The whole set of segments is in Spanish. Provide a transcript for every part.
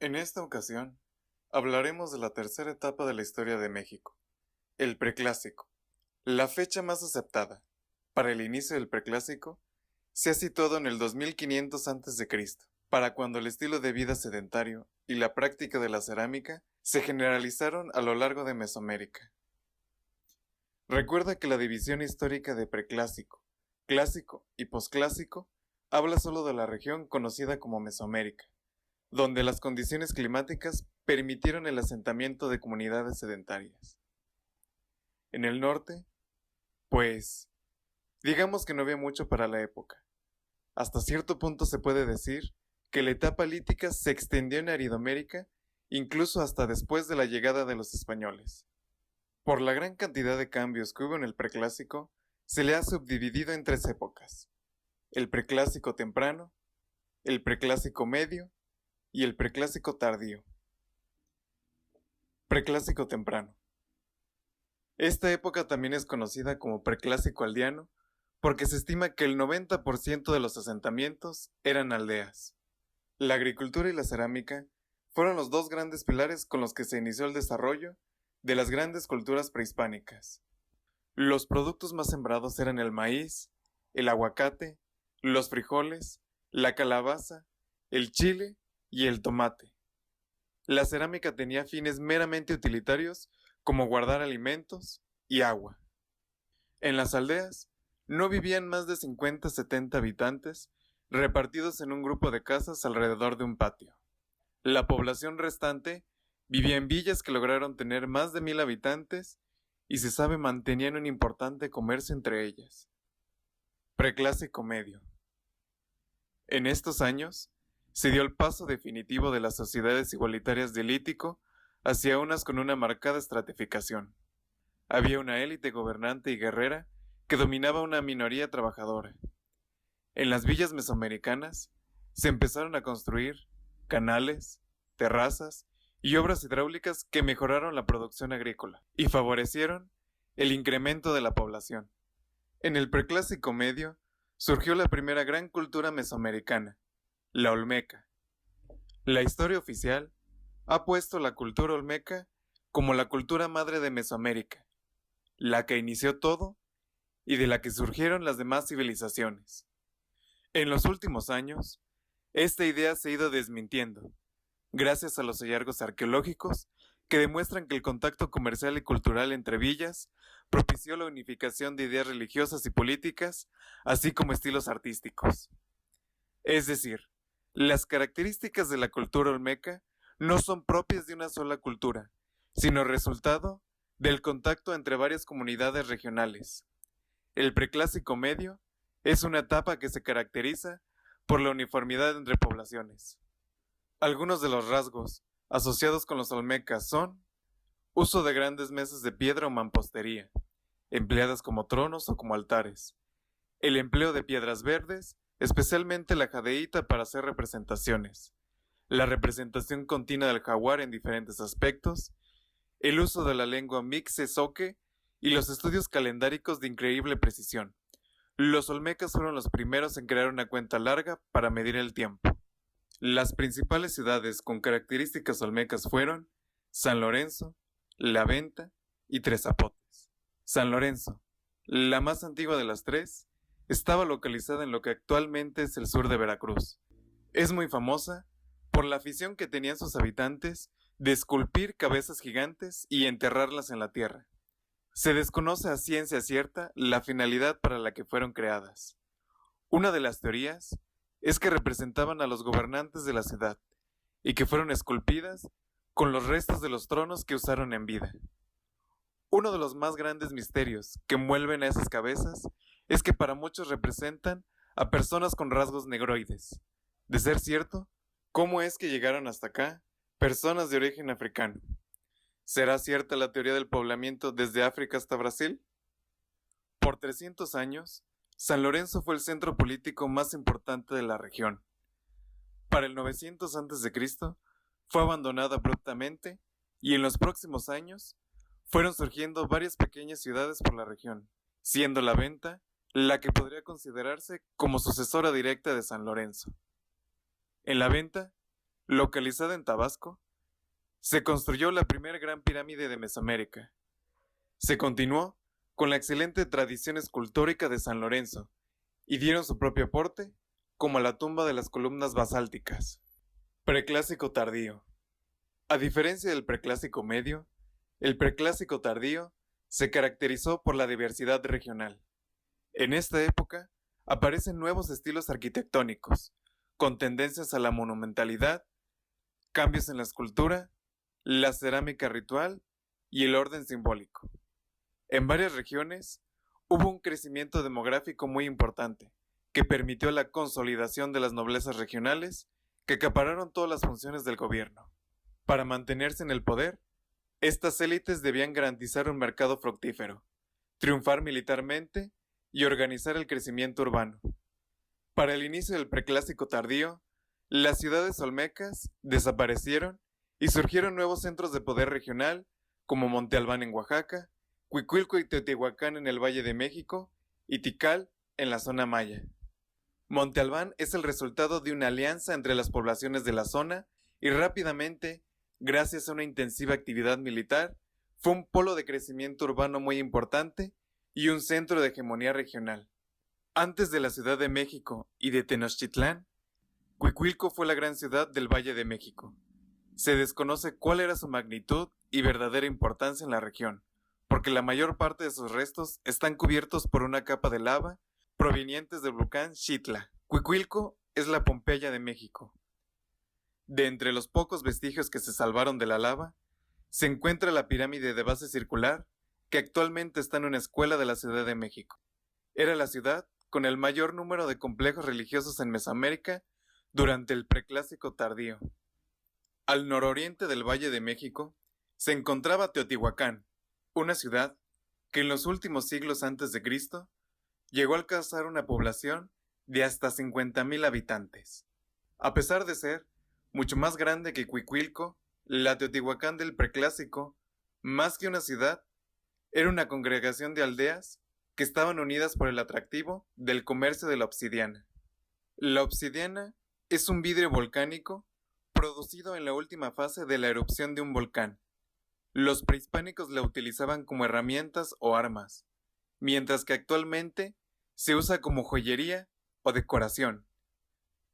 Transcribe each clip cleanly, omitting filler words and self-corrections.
En esta ocasión, hablaremos de la tercera etapa de la historia de México, el Preclásico. La fecha más aceptada para el inicio del Preclásico se ha situado en el 2500 a.C., para cuando el estilo de vida sedentario y la práctica de la cerámica se generalizaron a lo largo de Mesoamérica. Recuerda que la división histórica de Preclásico, Clásico y Posclásico habla solo de la región conocida como Mesoamérica, donde las condiciones climáticas permitieron el asentamiento de comunidades sedentarias. En el norte, pues, digamos que no había mucho para la época. Hasta cierto punto se puede decir que la etapa lítica se extendió en Aridomérica incluso hasta después de la llegada de los españoles. Por la gran cantidad de cambios que hubo en el Preclásico, se le ha subdividido en tres épocas: el Preclásico temprano, el Preclásico medio y el Preclásico tardío. Preclásico temprano. Esta época también es conocida como Preclásico aldeano porque se estima que el 90% de los asentamientos eran aldeas. La agricultura y la cerámica fueron los dos grandes pilares con los que se inició el desarrollo de las grandes culturas prehispánicas. Los productos más sembrados eran el maíz, el aguacate, los frijoles, la calabaza, el chile y el tomate. La cerámica tenía fines meramente utilitarios como guardar alimentos y agua. En las aldeas no vivían más de 50-70 habitantes repartidos en un grupo de casas alrededor de un patio. La población restante vivía en villas que lograron tener más de 1000 habitantes y se sabe mantenían un importante comercio entre ellas. Preclásico medio. En estos años se dio el paso definitivo de las sociedades igualitarias del Lítico hacia unas con una marcada estratificación. Había una élite gobernante y guerrera que dominaba una minoría trabajadora. En las villas mesoamericanas se empezaron a construir canales, terrazas y obras hidráulicas que mejoraron la producción agrícola y favorecieron el incremento de la población. En el Preclásico medio surgió la primera gran cultura mesoamericana, la olmeca. La historia oficial ha puesto la cultura olmeca como la cultura madre de Mesoamérica, la que inició todo y de la que surgieron las demás civilizaciones. En los últimos años, esta idea se ha ido desmintiendo, gracias a los hallazgos arqueológicos que demuestran que el contacto comercial y cultural entre villas propició la unificación de ideas religiosas y políticas, así como estilos artísticos. Es decir, las características de la cultura olmeca no son propias de una sola cultura, sino resultado del contacto entre varias comunidades regionales. El Preclásico medio es una etapa que se caracteriza por la uniformidad entre poblaciones. Algunos de los rasgos asociados con los olmecas son uso de grandes mesas de piedra o mampostería, empleadas como tronos o como altares, el empleo de piedras verdes, especialmente la jadeíta para hacer representaciones, la representación continua del jaguar en diferentes aspectos, el uso de la lengua mixtezoque y los estudios calendáricos de increíble precisión. Los olmecas fueron los primeros en crear una cuenta larga para medir el tiempo. Las principales ciudades con características olmecas fueron San Lorenzo, La Venta y Tres Zapotes. San Lorenzo, la más antigua de las tres, estaba localizada en lo que actualmente es el sur de Veracruz. Es muy famosa por la afición que tenían sus habitantes de esculpir cabezas gigantes y enterrarlas en la tierra. Se desconoce a ciencia cierta la finalidad para la que fueron creadas. Una de las teorías es que representaban a los gobernantes de la ciudad y que fueron esculpidas con los restos de los tronos que usaron en vida. Uno de los más grandes misterios que envuelven a esas cabezas es que para muchos representan a personas con rasgos negroides. De ser cierto, ¿cómo es que llegaron hasta acá personas de origen africano? ¿Será cierta la teoría del poblamiento desde África hasta Brasil? Por 300 años, San Lorenzo fue el centro político más importante de la región. Para el 900 a.C., fue abandonada abruptamente y en los próximos años fueron surgiendo varias pequeñas ciudades por la región, siendo La Venta la que podría considerarse como sucesora directa de San Lorenzo. En La Venta localizada en Tabasco, se construyó la primera gran pirámide de Mesoamérica. Se continuó con la excelente tradición escultórica de San Lorenzo y dieron su propio aporte, como la tumba de las columnas basálticas. Preclásico tardío. A diferencia del preclásico medio, el preclásico tardío se caracterizó por la diversidad regional. En esta época aparecen nuevos estilos arquitectónicos, con tendencias a la monumentalidad, cambios en la escultura, la cerámica ritual y el orden simbólico. En varias regiones hubo un crecimiento demográfico muy importante, que permitió la consolidación de las noblezas regionales que acapararon todas las funciones del gobierno. Para mantenerse en el poder, estas élites debían garantizar un mercado fructífero, triunfar militarmente y organizar el crecimiento urbano. Para el inicio del preclásico tardío, las ciudades olmecas desaparecieron y surgieron nuevos centros de poder regional como Monte Albán en Oaxaca, Cuicuilco y Teotihuacán en el Valle de México y Tikal en la zona maya. Monte Albán es el resultado de una alianza entre las poblaciones de la zona y rápidamente, gracias a una intensiva actividad militar, fue un polo de crecimiento urbano muy importante y un centro de hegemonía regional. Antes de la Ciudad de México y de Tenochtitlán, Cuicuilco fue la gran ciudad del Valle de México. Se desconoce cuál era su magnitud y verdadera importancia en la región, porque la mayor parte de sus restos están cubiertos por una capa de lava provenientes del volcán Xitla. Cuicuilco es la Pompeya de México. De entre los pocos vestigios que se salvaron de la lava, se encuentra la pirámide de base circular, que actualmente está en una escuela de la Ciudad de México. Era la ciudad con el mayor número de complejos religiosos en Mesoamérica durante el preclásico tardío. Al nororiente del Valle de México se encontraba Teotihuacán, una ciudad que en los últimos siglos antes de Cristo llegó a alcanzar una población de hasta 50,000 habitantes. A pesar de ser mucho más grande que Cuicuilco, la Teotihuacán del preclásico, más que una ciudad, era una congregación de aldeas que estaban unidas por el atractivo del comercio de la obsidiana. La obsidiana es un vidrio volcánico producido en la última fase de la erupción de un volcán. Los prehispánicos la utilizaban como herramientas o armas, mientras que actualmente se usa como joyería o decoración.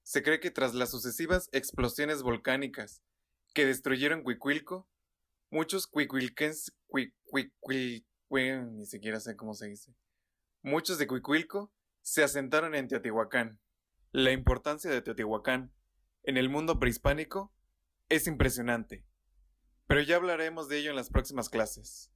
Se cree que tras las sucesivas explosiones volcánicas que destruyeron Cuicuilco, muchos cuicuilquenses, ni siquiera sé cómo se dice, muchos de Cuicuilco se asentaron en Teotihuacán. La importancia de Teotihuacán en el mundo prehispánico es impresionante, pero ya hablaremos de ello en las próximas clases.